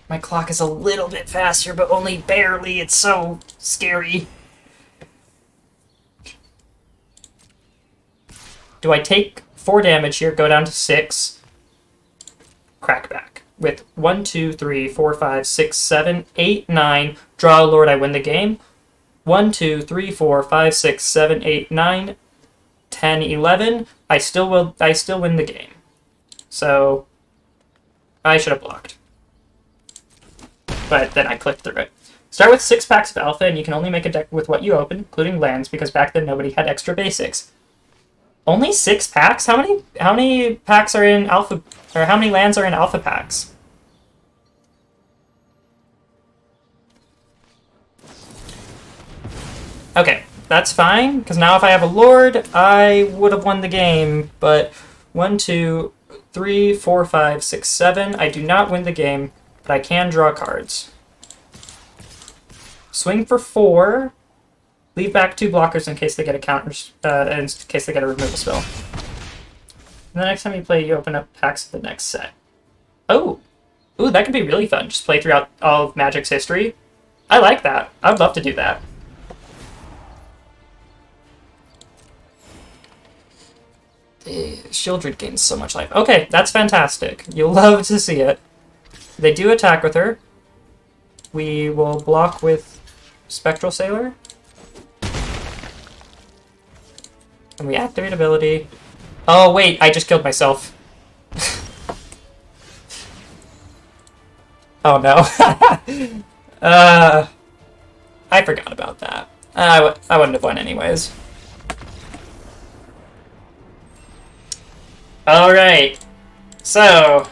My clock is a little bit faster, but only barely. It's so scary. Do I take 4 damage here, go down to 6, crack back. With 1, 2, 3, 4, 5, 6, 7, 8, 9, draw a lord, I win the game. 1, 2, 3, 4, 5, 6, 7, 8, 9, 10, 11. I still win the game. So I should have blocked. But then I clicked through it. Start with 6 packs of alpha, and you can only make a deck with what you open, including lands, because back then nobody had extra basics. Only 6 packs? How many packs are in alpha, or how many lands are in alpha packs? Okay, that's fine, because now if I have a lord, I would have won the game, but 1, 2, 3, 4, 5, 6, 7, I do not win the game, but I can draw cards. Swing for 4. Leave back 2 blockers in case they get a counter, in case they get a removal spell. And the next time you play, you open up packs of the next set. Oh! Ooh, that could be really fun. Just play throughout all of Magic's history. I like that. I would love to do that. Shieldred gains so much life. Okay, that's fantastic. You'll love to see it. They do attack with her. We will block with Spectral Sailor. And we activate ability. Oh, wait, I just killed myself. Oh, no. I forgot about that. I wouldn't have won anyways. Alright. So,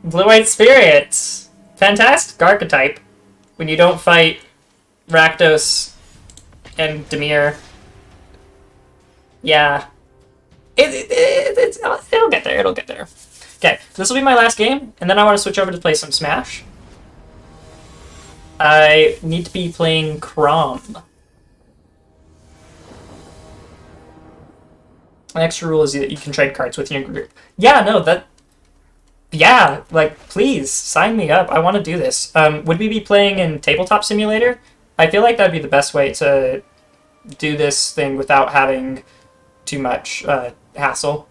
Blue-White Spirits. Fantastic archetype. When you don't fight Rakdos and Dimir. Yeah. It'll get there. It'll get there. Okay, this will be my last game, and then I want to switch over to play some Smash. I need to be playing Crom. An extra rule is that you can trade cards with your group. Yeah, no, that... Yeah, like, please, sign me up. I want to do this. Would we be playing in Tabletop Simulator? I feel like that'd be the best way to do this thing without having too much hassle.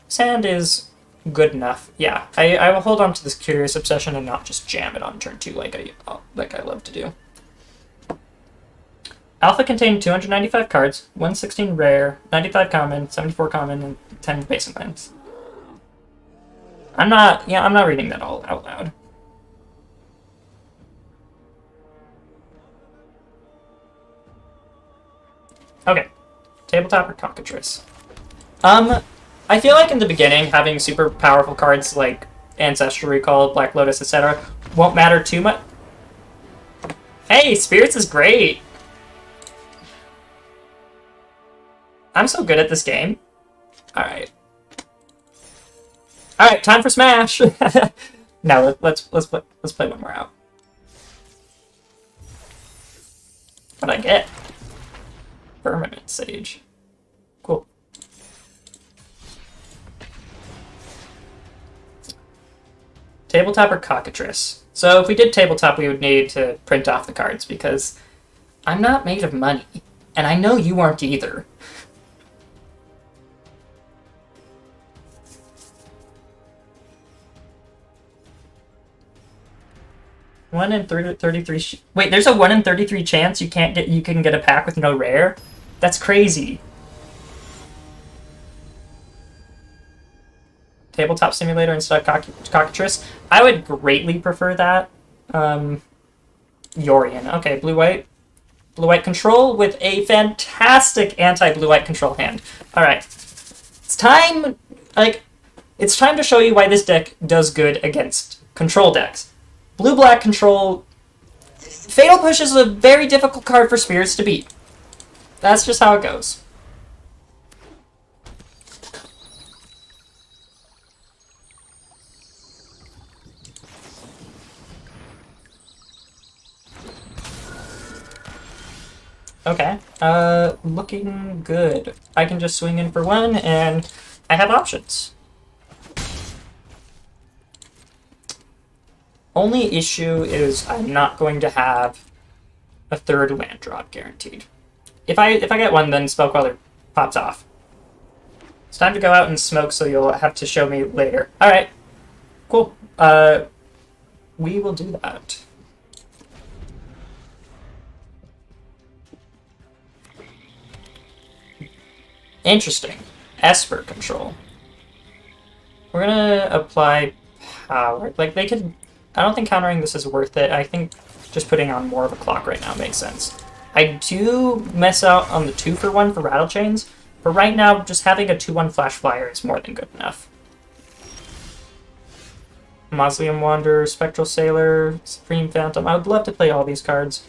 Sand is good enough. Yeah, I will hold on to this Curious Obsession and not just jam it on turn 2 like I love to do. Alpha contained 295 cards, 116 rare, 95 common, 74 common, and 10 basic lands. I'm not reading that all out loud. Okay. Tabletop or Cockatrice? I feel like in the beginning, having super powerful cards like Ancestral Recall, Black Lotus, etc. won't matter too much. Hey, Spirits is great! I'm so good at this game. Alright. Alright, time for Smash! No, let's play one more out. What'd I get? Firmament Sage. Cool. Tabletop or Cockatrice? So if we did Tabletop, we would need to print off the cards, because I'm not made of money. And I know you aren't either. One in 33. Wait, there's a 1 in 33 chance you can get a pack with no rare? That's crazy. Tabletop Simulator instead of Cockatrice. I would greatly prefer that. Yorion. Okay, blue-white. Blue-white control with a fantastic anti-blue-white control hand. Alright. It's time to show you why this deck does good against control decks. Blue-black control... Fatal Push is a very difficult card for Spirits to beat. That's just how it goes. Okay. Looking good. I can just swing in for one, and I have options. Only issue is I'm not going to have a third land drop guaranteed. If I get one, then Spell Queller pops off. It's time to go out and smoke, so you'll have to show me later. Alright. Cool. We will do that. Interesting. Esper control. We're gonna apply power. Like, they could... I don't think countering this is worth it. I think just putting on more of a clock right now makes sense. I do miss out on the 2-for-1 for Rattle Chains, but right now, just having a 2-1 Flash Flyer is more than good enough. Mausoleum Wanderer, Spectral Sailor, Supreme Phantom. I would love to play all these cards.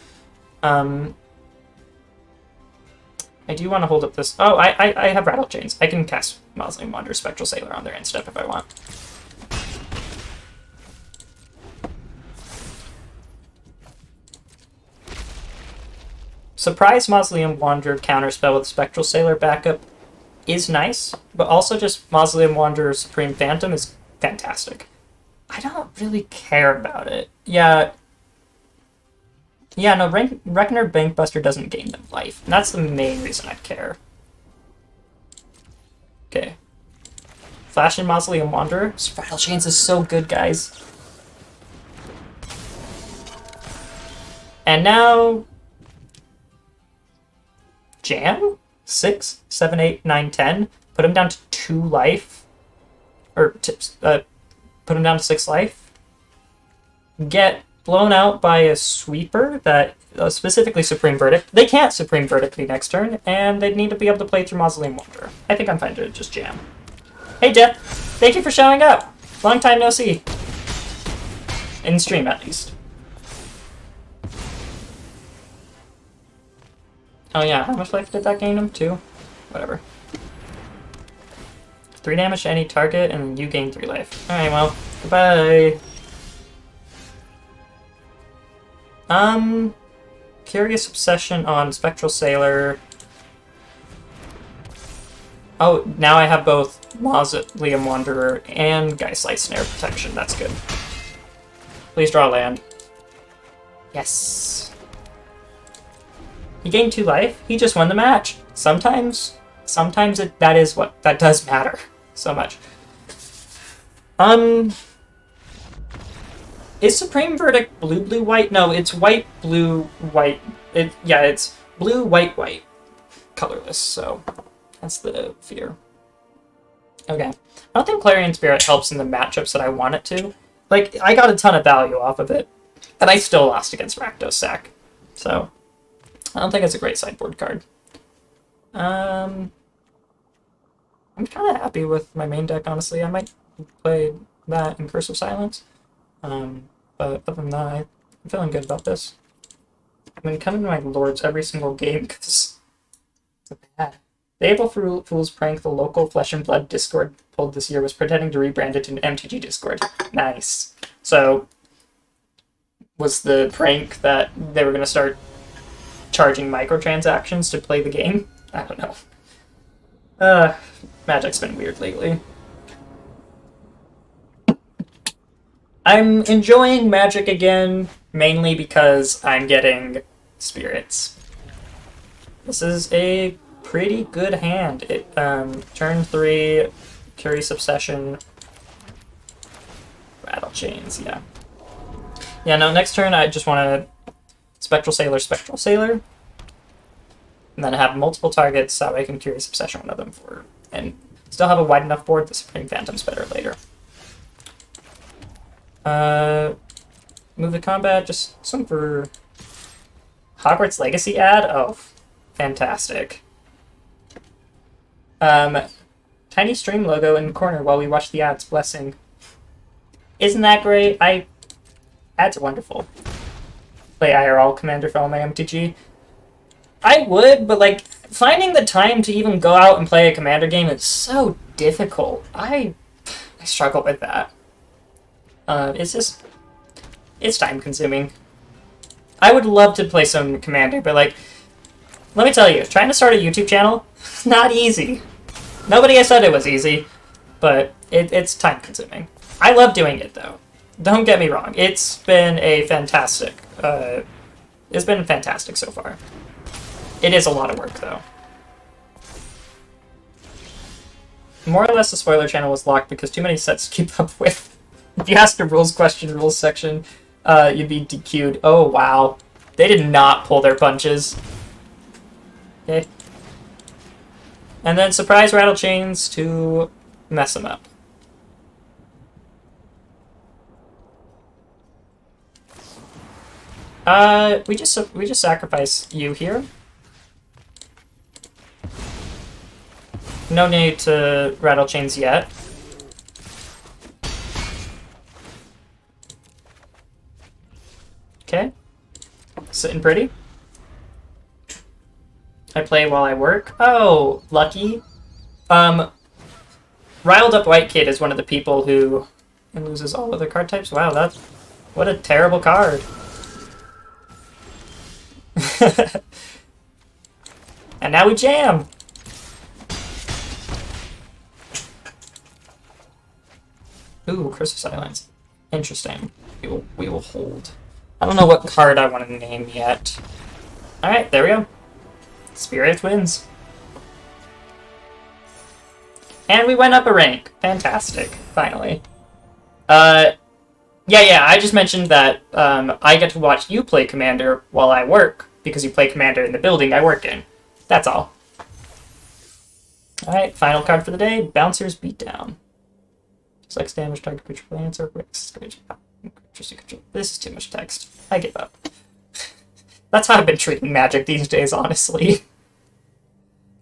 I do want to hold up this... Oh, I have Rattle Chains. I can cast Mausoleum Wanderer, Spectral Sailor on their end step if I want. Surprise Mausoleum Wanderer counterspell with Spectral Sailor backup is nice, but also just Mausoleum Wanderer Supreme Phantom is fantastic. I don't really care about it. Yeah, no, Reckoner Bankbuster doesn't gain them life. And that's the main reason I care. Okay. Flash and Mausoleum Wanderer. Rattle Chains is so good, guys. And now... Jam? 6, 7, 8, 9, 10. Put him down to 2 life. Or, put him down to 6 life. Get blown out by a sweeper that, specifically Supreme Verdict. They can't Supreme Verdict me next turn, and they need to be able to play through Mausoleum Wanderer. I think I'm fine to just jam. Hey, Jeff. Thank you for showing up. Long time no see. In stream, at least. Oh yeah, how much life did that gain him? 2? Whatever. 3 damage to any target, and you gain 3 life. Alright, well, goodbye. Curious Obsession on Spectral Sailor. Oh, now I have both Mausoleum Wanderer and Geistlight Snare protection. That's good. Please draw land. Yes. He gained 2 life. He just won the match. Sometimes that does matter so much. Is Supreme Verdict blue, blue, white? No, it's white, blue, white. It's blue, white, white. Colorless, so that's the fear. Okay. I don't think Clarion Spirit helps in the matchups that I want it to. Like, I got a ton of value off of it, and I still lost against Rakdos Sack. So, I don't think it's a great sideboard card. I'm kind of happy with my main deck, honestly. I might play that in Curse of Silence. But other than that, I'm feeling good about this. I've been coming to my Lords every single game because it's bad. The April Fool's prank the local Flesh and Blood Discord pulled this year was pretending to rebrand it to an MTG Discord. Nice. So, was the prank that they were going to start charging microtransactions to play the game? I don't know. Magic's been weird lately. I'm enjoying Magic again, mainly because I'm getting spirits. This is a pretty good hand. It turn 3, Curious Obsession, Rattle Chains, yeah. Yeah, no, next turn I just want to Spectral Sailor, and then have multiple targets so I can Curious Obsession one of them for, and still have a wide enough board. The Supreme Phantom's better later. Move to combat, just swing for Hogwarts Legacy ad? Oh, fantastic. Tiny stream logo in the corner while we watch the ads. Blessing. Isn't that great? Ads are wonderful. Play IRL Commander for all my MTG. I would, but like, finding the time to even go out and play a Commander game is so difficult. I struggle with that. It's time consuming. I would love to play some Commander, but like, let me tell you, trying to start a YouTube channel, not easy. Nobody has said it was easy, but it's time consuming. I love doing it though. Don't get me wrong. It's been a fantastic, it's been fantastic so far. It is a lot of work though. More or less the spoiler channel was locked because too many sets to keep up with. If you asked a rules section, you'd be DQ'd. Oh wow. They did not pull their punches. Okay. And then surprise rattle chains to mess them up. We just sacrifice you here. No need to rattle chains yet. Okay. Sitting pretty. I play while I work. Oh, lucky. Riled Up White Kid is one of the people who loses all other card types. Wow, that's what a terrible card. And now we jam. Ooh, Curse of Silence. Interesting. We will hold. I don't know what card I want to name yet. Alright, there we go. Spirit wins. And we went up a rank. Fantastic. Finally. Yeah, I just mentioned that I get to watch you play Commander while I work, because you play Commander in the building I work in. That's all. Alright, final card for the day, Bouncer's Beatdown. Selects damage target creature plants or bricks. This is too much text. I give up. That's how I've been treating Magic these days, honestly.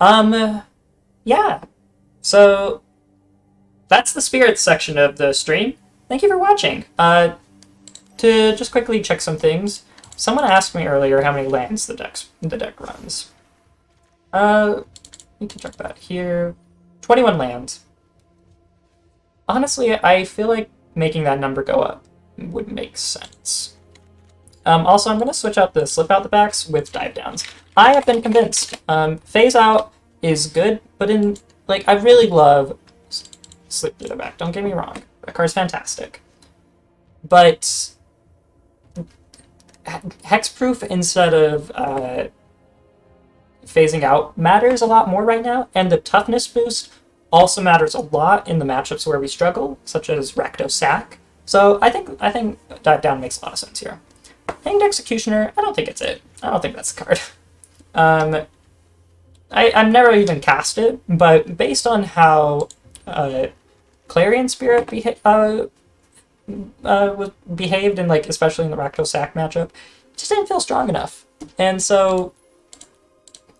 Yeah. So, that's the Spirits section of the stream. Thank you for watching. To just quickly check some things, someone asked me earlier how many lands the deck runs. We can check that here. 21 lands. Honestly, I feel like making that number go up would make sense. Also, I'm going to switch out the slip out the backs with dive downs. I have been convinced. Phase out is good, but I really love slip through the back. Don't get me wrong. That card's fantastic. But hexproof instead of phasing out matters a lot more right now, and the toughness boost also matters a lot in the matchups where we struggle, such as Rakdos Sack. So I think dive down makes a lot of sense here. Hanged Executioner, I don't think it's it. I don't think that's the card. I've never even cast it, but based on how Clarion Spirit behaved, and especially in the Rakdos Sack matchup, it just didn't feel strong enough. And so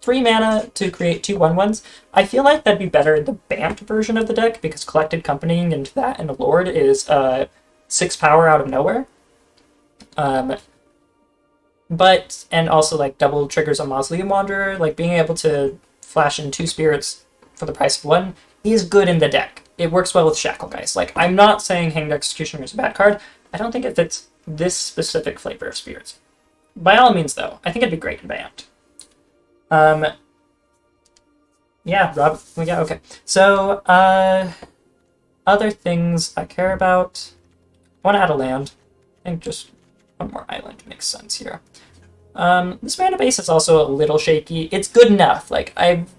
3 mana to create 2 1/1s. I feel like that'd be better in the Bant version of the deck, because Collected Companying into that and a Lord is 6 power out of nowhere. And also double triggers on Mausoleum Wanderer, being able to flash in 2 spirits for the price of 1 is good in the deck. It works well with Shacklegeist. I'm not saying Hanged Executioner is a bad card. I don't think it fits this specific flavor of spirits. By all means, though, I think it'd be great in Bant. Yeah, Rob, okay. So, other things I care about. I want to add a land. I think just one more island makes sense here. This mana base is also a little shaky. It's good enough. I've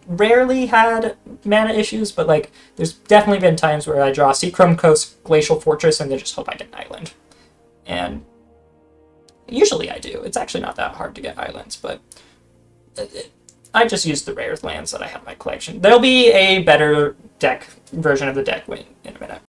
rarely had mana issues, but there's definitely been times where I draw Seachrome Coast, Glacial Fortress, and then just hope I get an island. And usually I do. It's actually not that hard to get islands, but I just used the rare lands that I have in my collection. There'll be a better deck version of the deck in a minute.